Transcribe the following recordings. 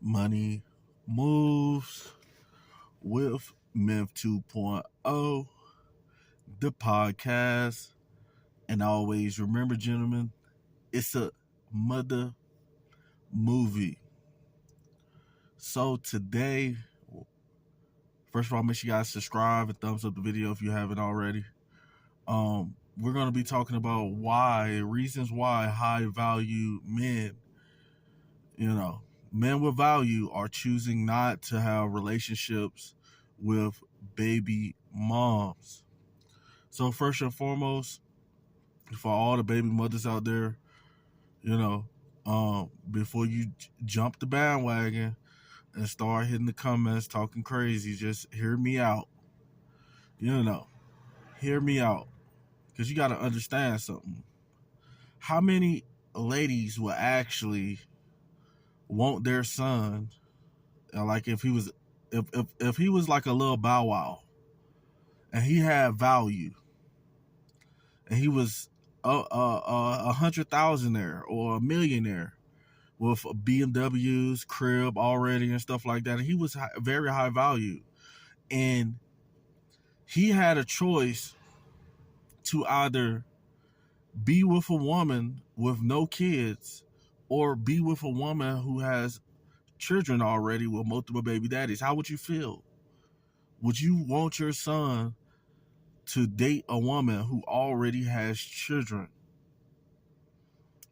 Money Moves with Myth 2.0, the podcast. And always remember, gentlemen, it's a mother movie. So today, first of all, make sure you guys subscribe and thumbs up the video if you haven't already. We're going to be talking about reasons why high value men, men with value are choosing not to have relationships with baby moms. So first and foremost, for all the baby mothers out there, before you jump the bandwagon and start hitting the comments talking crazy, just hear me out. Hear me out, because you got to understand something. How many ladies will actually want their son, like if he was like a little Bow Wow and he had value and he was a 100,000 or a millionaire with BMWs, crib already and stuff like that, and he was very high value, and he had a choice to either be with a woman with no kids or be with a woman who has children already with multiple baby daddies. How would you feel? Would you want your son to date a woman who already has children?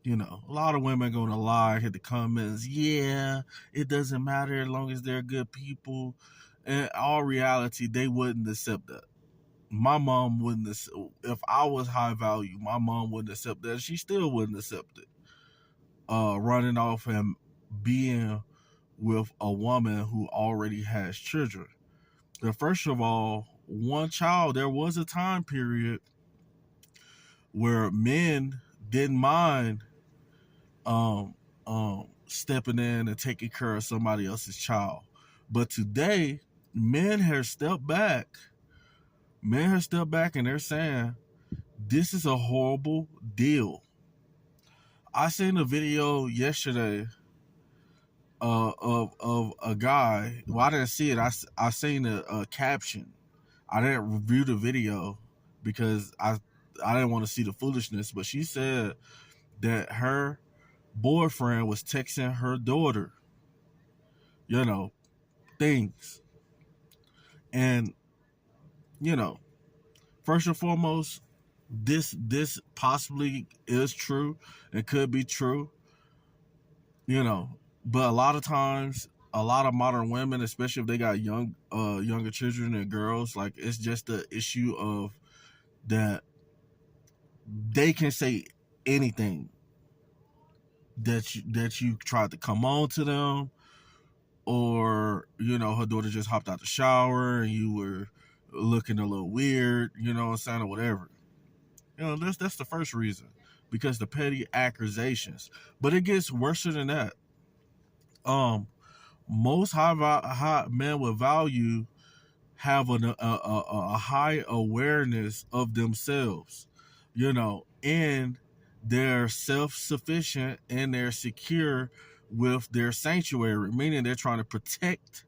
A lot of women going to lie, hit the comments, yeah, it doesn't matter as long as they're good people. In all reality, they wouldn't accept that. My mom wouldn't accept. If I was high value, my mom wouldn't accept that. She still wouldn't accept it. Running off and being with a woman who already has children. Now, first of all, one child, there was a time period where men didn't mind stepping in and taking care of somebody else's child. But today, men have stepped back. Men have stepped back and they're saying, this is a horrible deal. I seen a video yesterday of a guy. Well, I didn't see it. I seen a caption. I didn't review the video because I didn't want to see the foolishness. But she said that her boyfriend was texting her daughter, things. And, first and foremost, this possibly is true. It could be true, but a lot of times, a lot of modern women, especially if they got younger children and girls, like, it's just the issue of that they can say anything that you tried to come on to them, or her daughter just hopped out the shower and you were looking a little weird, what I'm saying, or whatever. That's the first reason, because the petty accusations. But it gets worse than that. Most high men with value have a high awareness of themselves, and they're self-sufficient and they're secure with their sanctuary, meaning they're trying to protect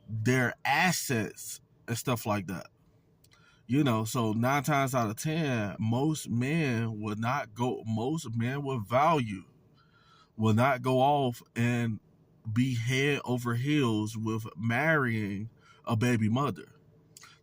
their assets and stuff like that. So 9 times out of 10, most men with value will not go off and be head over heels with marrying a baby mother.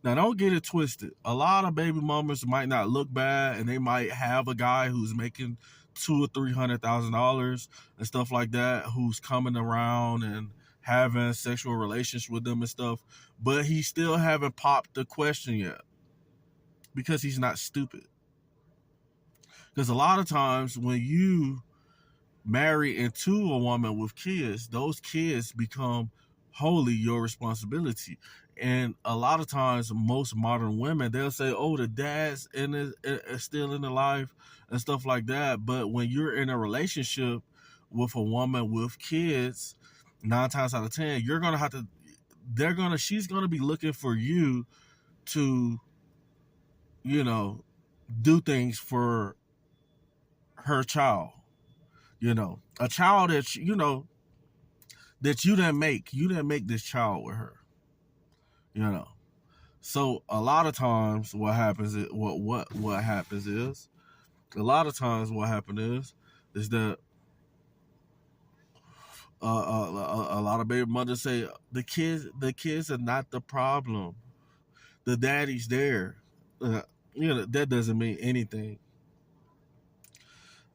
Now, don't get it twisted. A lot of baby mamas might not look bad, and they might have a guy who's making $200,000 or $300,000 and stuff like that, who's coming around and having sexual relations with them and stuff. But he still haven't popped the question yet, because he's not stupid. Because a lot of times when you marry into a woman with kids, those kids become wholly your responsibility. And a lot of times, most modern women, they'll say, oh, the dad's still in the life and stuff like that. But when you're in a relationship with a woman with kids, 9 times out of 10, she's gonna be looking for you to, do things for her child. A child that, that you didn't make. You didn't make this child with her. You know. So a lot of times what happens is what happens is a lot of times what happens is that a lot of baby mothers say the kids are not the problem. The daddy's there. That doesn't mean anything.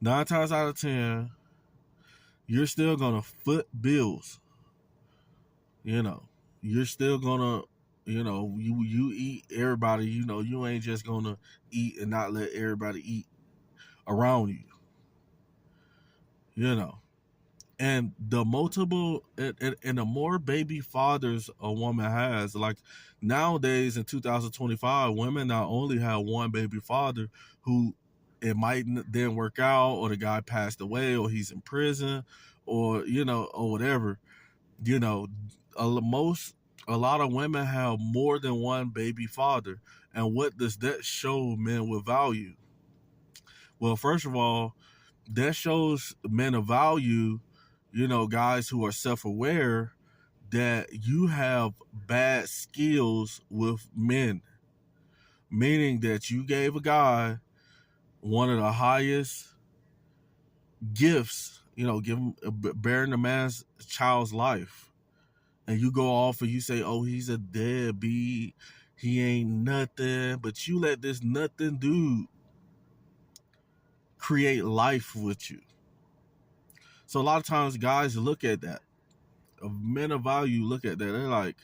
9 times out of 10, you're still gonna foot bills. You know, you're still gonna, you eat everybody. You ain't just gonna eat and not let everybody eat around you. You know, and the more baby fathers a woman has, like nowadays in 2025, women not only have one baby father who it might didn't work out, or the guy passed away, or he's in prison, or or whatever. you know a lot of women have more than one baby father. And what does that show men with value? Well, first of all, that shows men of value, guys who are self-aware, that you have bad skills with men, meaning that you gave a guy one of the highest gifts, give him bearing a man's child's life, and you go off and you say, oh, he's a deadbeat, he ain't nothing, but you let this nothing dude create life with you. So a lot of times guys look at that, men of value look at that, they're like,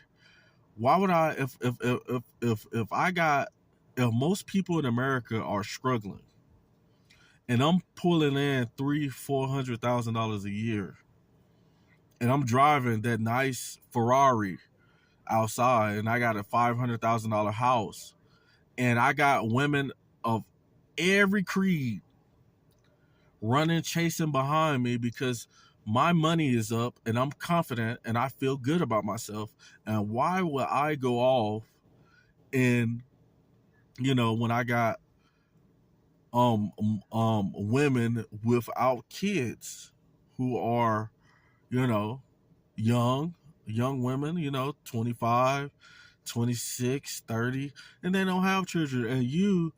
why would I, if I got, if most people in America are struggling and I'm pulling in $300,000-400,000 a year, and I'm driving that nice Ferrari outside, and I got a $500,000 house, and I got women of every creed running, chasing behind me because my money is up and I'm confident and I feel good about myself. And why would I go off and, when I got women without kids who are, you know, young women, 25, 26, 30, and they don't have children, and you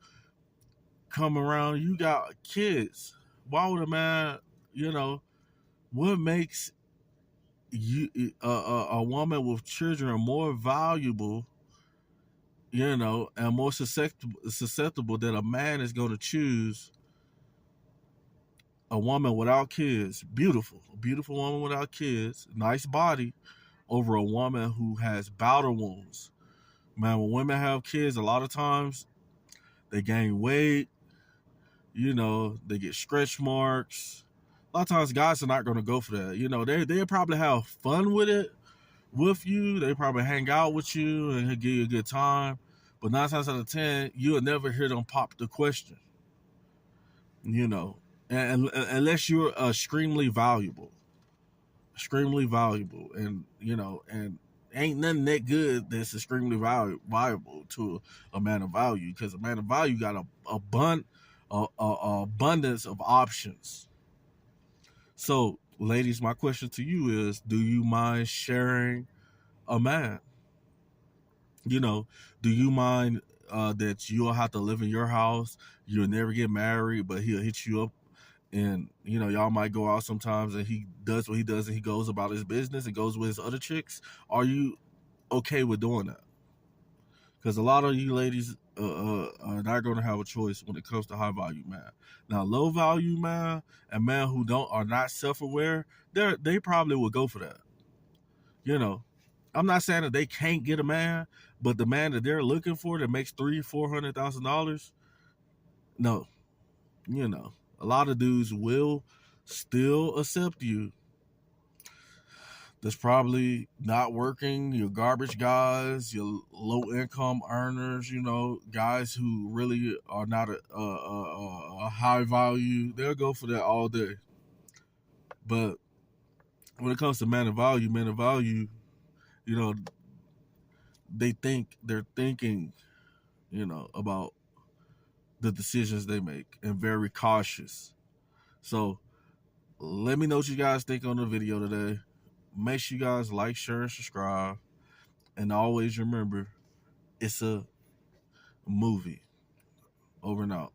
come around, you got kids. Why would a man, what makes you a woman with children more valuable, and more susceptible that a man is going to choose a woman without kids, beautiful woman without kids, nice body, over a woman who has bowel wounds. Man, when women have kids, a lot of times they gain weight, they get stretch marks. A lot of times guys are not going to go for that. They probably have fun with it with you. They probably hang out with you and give you a good time. But 9 times out of 10, you'll never hear them pop the question, and unless you're extremely valuable, and and ain't nothing that good that's extremely valuable to a man of value, because a man of value got a abundance of options. So, ladies, my question to you is: do you mind sharing a man? Do you mind that you'll have to live in your house? You'll never get married, but he'll hit you up, and y'all might go out sometimes, and he does what he does, and he goes about his business and goes with his other chicks. Are you okay with doing that? Because a lot of you ladies are not going to have a choice when it comes to high value man. Now, low value man and man who are not self aware, they probably will go for that. I'm not saying that they can't get a man, but the man that they're looking for that makes $300,000-400,000, no, a lot of dudes will still accept you that's probably not working, your garbage guys, your low income earners, guys who really are not a high value. They'll go for that all day. But when it comes to man of value, they're thinking, about the decisions they make, and very cautious. So let me know what you guys think on the video today. Make sure you guys like, share, and subscribe. And always remember, it's a movie. Over and out.